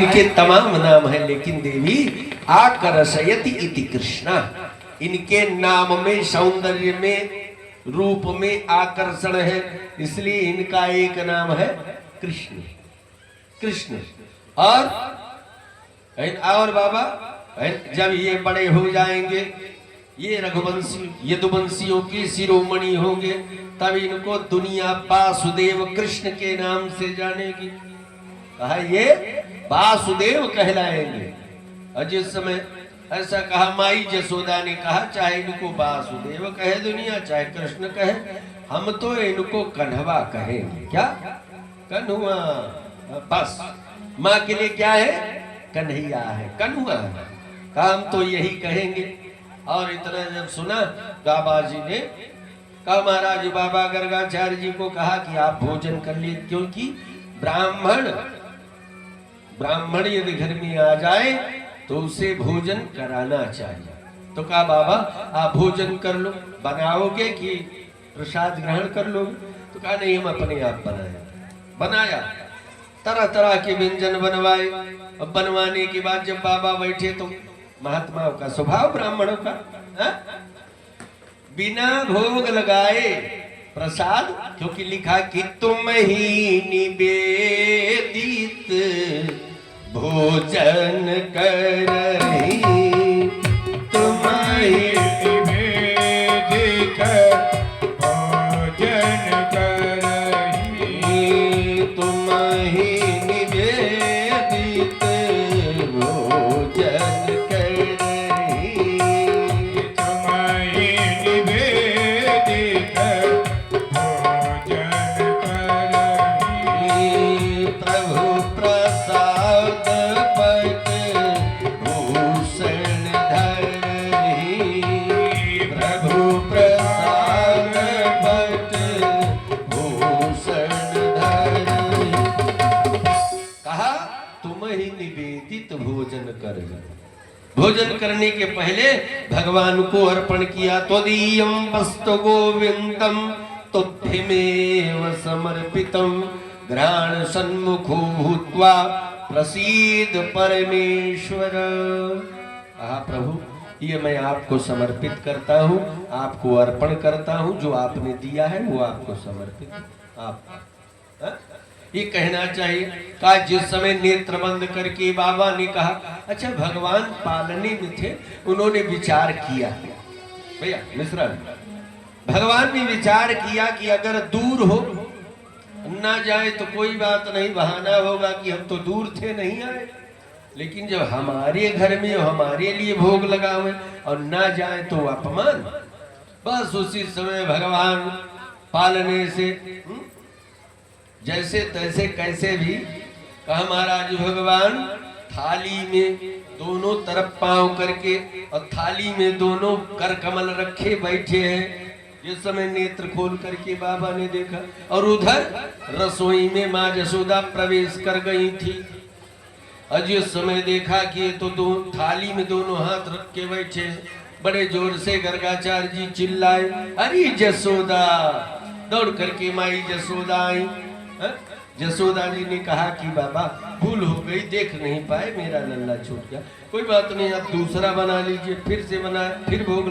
इनके तमाम नाम है, लेकिन देवी आकर्षयति इति कृष्णा। इनके नाम में, सौंदर्य में, रूप में आकर्षण है, इसलिए इनका एक नाम है कृष्ण। कृष्ण और बाबा जब ये बड़े हो जाएंगे, ये रघुवंशी यदुवंशियों की शिरोमणि होंगे, तब इनको दुनिया वासुदेव कृष्ण के नाम से जानेगी। कहा ये वासुदेव कहलाएंगे। और जिस समय ऐसा कहा, माई जसोदा ने कहा चाहे इनको वासुदेव कहे दुनिया, चाहे कृष्ण कहे, हम तो इनको कन्हवा कहेंगे। क्या कन्हुआ? बस माँ के लिए क्या है? कन्हैया है, कन्हुआ है। कहा हम तो यही कहेंगे। और इतना जब सुना, बाबा जी ने कहा, महाराज बाबा गर्गाचार्य जी को कहा कि आप भोजन कर लिए, क्योंकि ब्राह्मण यदि घर में आ जाए तो उसे भोजन कराना चाहिए। तो कहा बाबा आप भोजन कर लो, बनाओगे कि प्रसाद ग्रहण कर लोगे? तो कहा नहीं, हम अपने आप बनाया। तरह तरह के व्यंजन बनवाए। अब बनवाने के बाद जब बाबा बैठे तो महात्माओं का स्वभाव, ब्राह्मणों का, बिना भोग लगाए प्रसाद, क्योंकि लिखा कि तुम ही निवेदित भोजन करही, तुम ही निवेदित भोजन करही, तुम ही निवेदित भोजन करही, तुम ही निवेदित भोजन करही, प्रभु प्रसाद पट भूषण धरही, प्रभु प्रसाद पट भूषण धरही। कहा तुम ही निवेदित भोजन कर। भोजन करने के पहले भगवान को अर्पण किया। त्वदीयं वस्तु गोविंदम तुभ्यमेव समर्पितम, घ्राण सन्मुखो भूत्वा प्रसीद परमेश्वर। कहा प्रभु ये मैं आपको समर्पित करता हूँ, आपको अर्पण करता हूँ, जो आपने दिया है वो आपको समर्पित। आप ये कहना चाहिए। कहा जिस समय नेत्र बंद करके बाबा ने कहा, अच्छा भगवान पालने में थे, उन्होंने विचार किया, भैया मिश्रा भगवान ने विचार किया कि अगर दूर हो ना जाए तो कोई बात नहीं, बहाना होगा कि हम तो दूर थे नहीं आए, लेकिन जब हमारे घर में हमारे लिए भोग लगा हुए और ना जाए तो अपमान। बस उसी समय भगवान पालने से जैसे तैसे कैसे भी, कहा महाराज भगवान थाली में दोनों तरफ पांव करके और थाली में दोनों कर कमल रखे बैठे हैं। जिस समय नेत्र खोल करके बाबा ने देखा, और उधर रसोई में माँ जसोदा प्रवेश कर गई थी। और जिस समय देखा कि तो थाली में दोनों हाथ रख के बैठे, बड़े जोर से गर्गाचार्य जी चिल्लाए, अरे जसोदा! दौड़ करके माई जसोदा आई। जसोदा जी ने कहा कि बाबा भूल हो गई, देख नहीं पाए, मेरा लल्ला छूट गया। कोई बात नहीं, आप दूसरा बना लीजिए। फिर से बनाया, फिर भोग